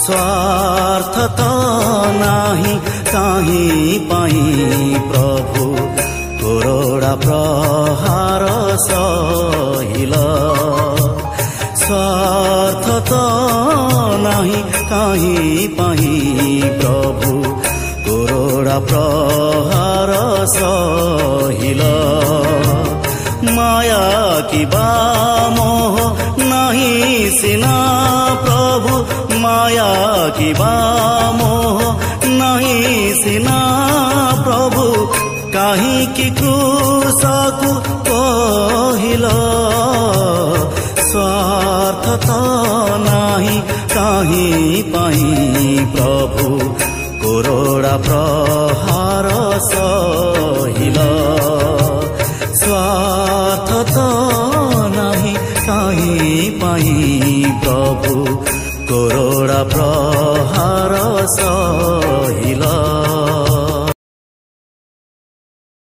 स्वार्थ तो नाही काहीं पाई प्रभु कोरोड़ा प्रहार सहिल स्वार्थ तो नाही काहीं पाई प्रभु कोरोड़ा प्रहार सहिल माया किबा मोह नहीं सिना प्रभु माया किबा मोह नहीं सिना प्रभु काहीं की क्रूसकु कहिल स्वार्थ तो नाही काहीं पाई प्रभु कोरोड़ा प्रहार सहिल स्वार्थ तो नाही काहीं पाई प्रभु कोरोड़ा प्रहार सहिल।